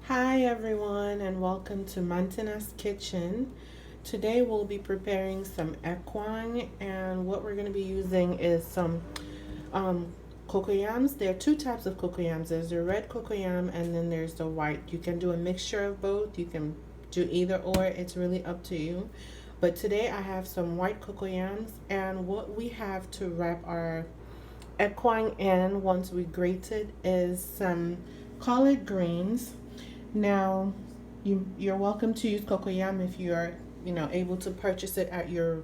Hi everyone and welcome to Montana's Kitchen. Today we'll be preparing some ekwang, and what we're going to be using is some um, cocoyams. There are two types of cocoyams. There's the red cocoyam and then there's the white. You can do a mixture of both. You can do either or. It's really up to you. But today I have some white cocoyams, and what we have to wrap our ekwang in once we grate it is some collard greens. Now, you're welcome to use cocoyam if you're able to purchase it at your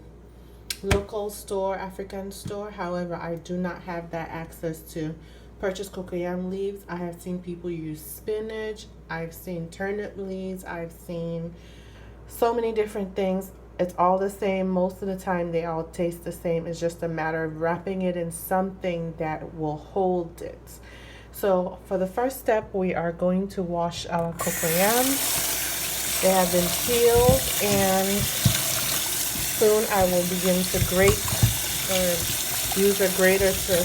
local store, African store. However, I do not have that access to purchase cocoyam leaves. I have seen people use spinach. I've seen turnip leaves. I've seen so many different things. It's all the same. Most of the time, they all taste the same. It's just a matter of wrapping it in something that will hold it. So for the first step, we are going to wash our cocoyams. They have been peeled, and soon I will begin to grate or use a grater to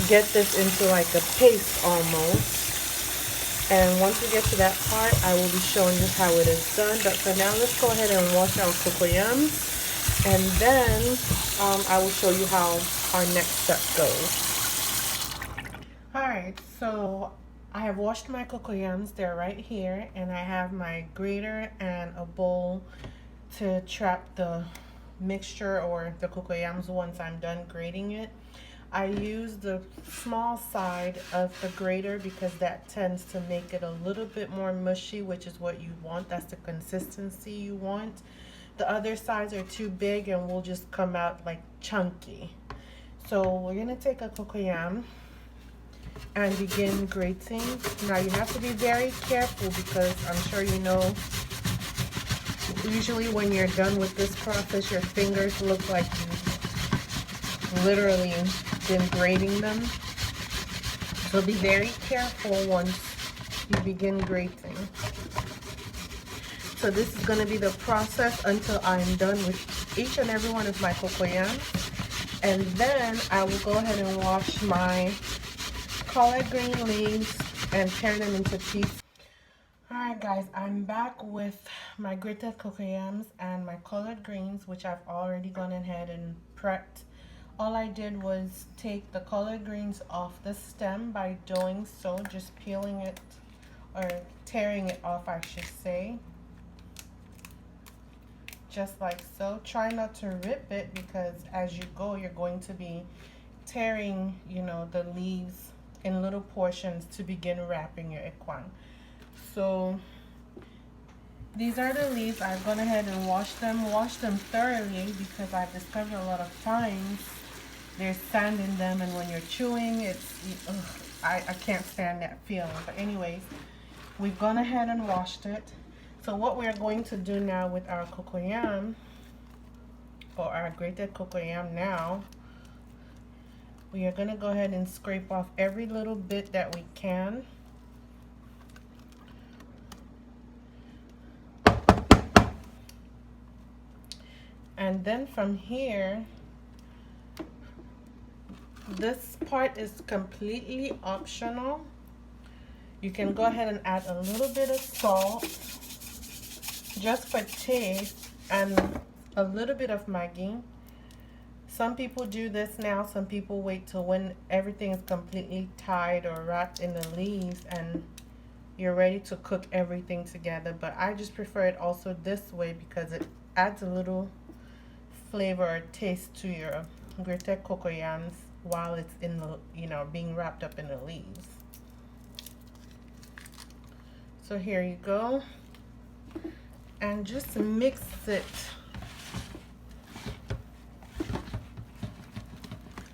get this into like a paste almost. And once we get to that part, I will be showing you how it is done. But for now, let's go ahead and wash our cocoyams, and then I will show you how our next step goes. Alright, so I have washed my cocoyams. They're right here, and I have my grater and a bowl to trap the mixture or the cocoyams once I'm done grating it. I use the small side of the grater because that tends to make it a little bit more mushy, which is what you want. That's the consistency you want. The other sides are too big and will just come out like chunky. So we're gonna take a cocoyam and begin grating. Now you have to be very careful because I'm sure you know, usually when you're done with this process, your fingers look like you've literally been grating them. So be very careful once you begin grating. So this is going to be the process until I'm done with each and every one of my cocoyams. And then I will go ahead and wash my collard green leaves and tear them into pieces. Alright guys, I'm back with my grated cocoyams and my collard greens, which I've already gone ahead and prepped. All I did was take the collard greens off the stem by doing so, just peeling it or tearing it off, I should say. Just like so. Try not to rip it because as you go, you're going to be tearing, the leaves in little portions to begin wrapping your ekwang. So these are the leaves. I've gone ahead and washed them thoroughly because I've discovered a lot of times there's sand in them, and when you're chewing, I can't stand that feeling. But anyways, we've gone ahead and washed it. So what we're going to do now with our cocoyam, or our grated cocoyam now, we are going to go ahead and scrape off every little bit that we can. And then from here, this part is completely optional. You can go ahead and add a little bit of salt just for taste and a little bit of Maggi. Some people do this now. Some people wait till when everything is completely tied or wrapped in the leaves and you're ready to cook everything together. But I just prefer it also this way because it adds a little flavor or taste to your grated cocoyams while it's in the, being wrapped up in the leaves. So here you go. And just mix it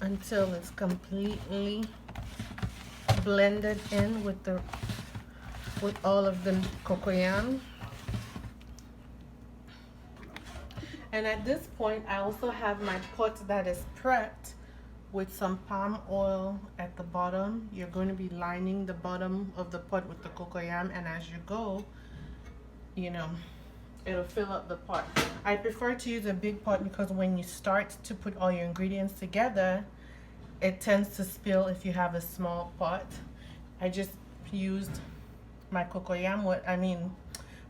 until it's completely blended in with all of the cocoyam. And at this point, I also have my pot that is prepped with some palm oil at the bottom. You're going to be lining the bottom of the pot with the cocoyam, and as you go, it'll fill up the pot. I prefer to use a big pot because when you start to put all your ingredients together, it tends to spill if you have a small pot. I just used my cocoyam,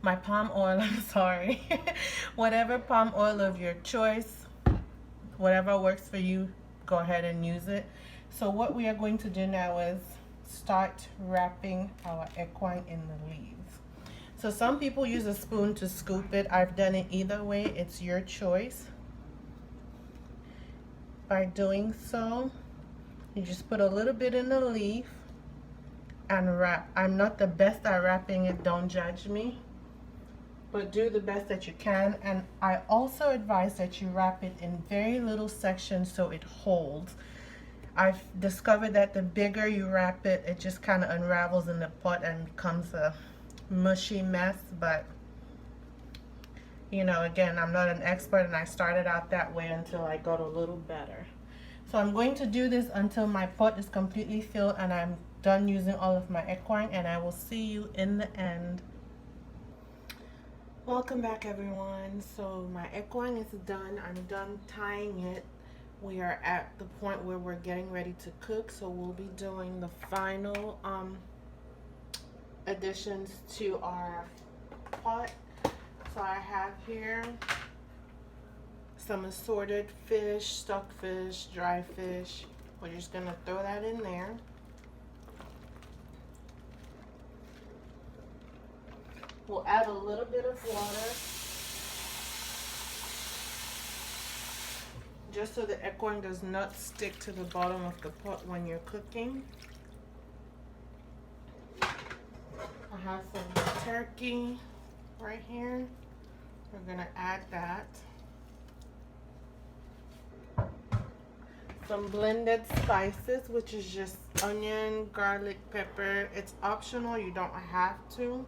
my palm oil, I'm sorry. Whatever palm oil of your choice, whatever works for you, go ahead and use it. So what we are going to do now is start wrapping our ekwang in the leaves. So some people use a spoon to scoop it. I've done it either way. It's your choice. By doing so, you just put a little bit in the leaf and wrap. I'm not the best at wrapping it, don't judge me, but do the best that you can. And I also advise that you wrap it in very little sections so it holds. I've discovered that the bigger you wrap it, it just kind of unravels in the pot and becomes a mushy mess. But you know, again, I'm not an expert, and I started out that way until I got a little better. So I'm going to do this until my pot is completely filled and I'm done using all of my ekwang, and I will see you in the end. Welcome back, everyone. So my ekwang is done. I'm done tying it. We are at the point where we're getting ready to cook, so we'll be doing the final additions to our pot. So I have here some assorted fish, stuck fish, dry fish. We're just gonna throw that in there. We'll add a little bit of water just so the ekwang does not stick to the bottom of the pot when you're cooking. I have some turkey right here. We're gonna add that. Some blended spices, which is just onion, garlic, pepper. It's optional, you don't have to,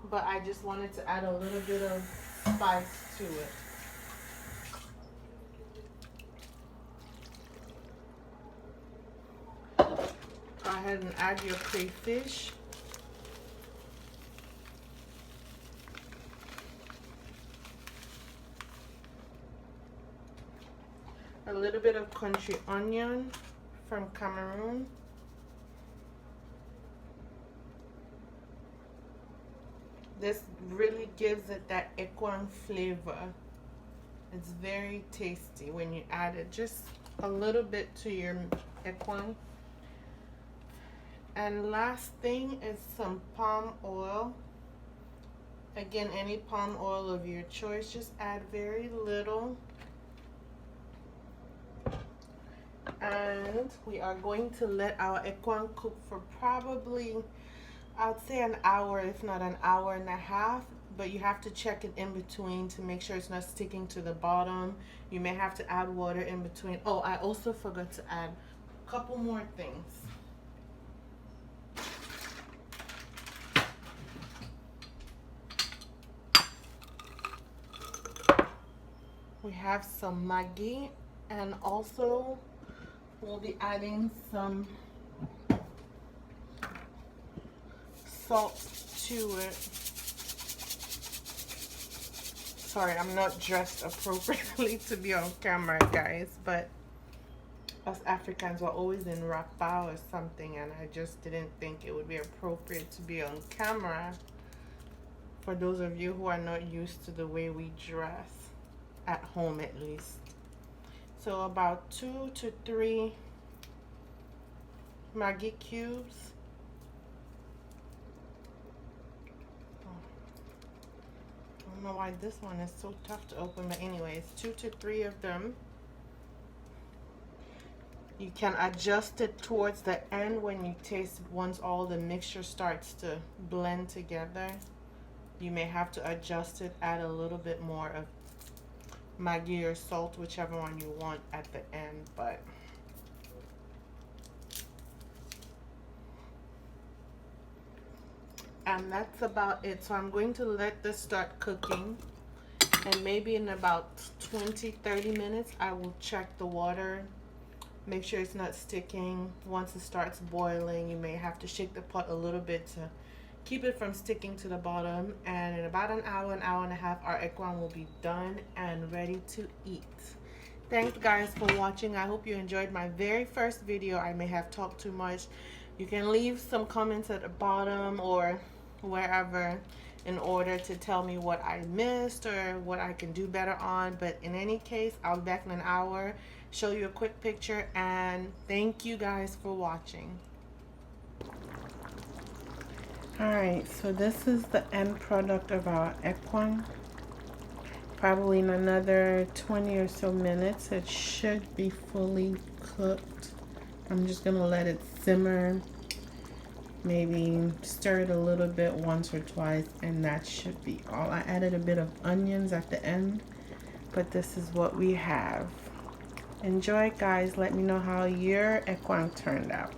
but I just wanted to add a little bit of spice to it. Go ahead and add your crayfish. A little bit of country onion from Cameroon. This really gives it that ekwang flavor. It's very tasty when you add it. Just a little bit to your ekwang. And last thing is some palm oil. Again, any palm oil of your choice. Just add very little. And we are going to let our ekwang cook for probably, I'd say an hour, if not an hour and a half, but you have to check it in between to make sure it's not sticking to the bottom. You may have to add water in between. Oh, I also forgot to add a couple more things. We have some Maggi, and also we'll be adding some salt to it. Sorry, I'm not dressed appropriately to be on camera, guys, but us Africans are always in rapa or something, and I just didn't think it would be appropriate to be on camera for those of you who are not used to the way we dress, at home at least. So about 2 to 3 Maggi cubes. I don't know why this one is so tough to open, but anyways, 2 to 3 of them. You can adjust it towards the end when you taste, once all the mixture starts to blend together. You may have to adjust it, add a little bit more of Maggi or salt, whichever one you want at the end, but and that's about it. So I'm going to let this start cooking, and maybe in about 20-30 minutes I will check the water, make sure it's not sticking. Once it starts boiling, you may have to shake the pot a little bit to keep it from sticking to the bottom. And in about an hour and a half, our ekwang will be done and ready to eat. Thanks guys for watching. I hope you enjoyed my very first video. I may have talked too much. You can leave some comments at the bottom, or wherever in order to tell me what I missed or what I can do better on. But in any case, I'll be back in an hour, show you a quick picture, and thank you guys for watching. Alright, so this is the end product of our ekwang. Probably in another 20 or so minutes it should be fully cooked. I'm just gonna let it simmer, maybe stir it a little bit once or twice, and that should be all. I added a bit of onions at the end, but this is what we have. Enjoy, guys. Let me know how your ekwang turned out.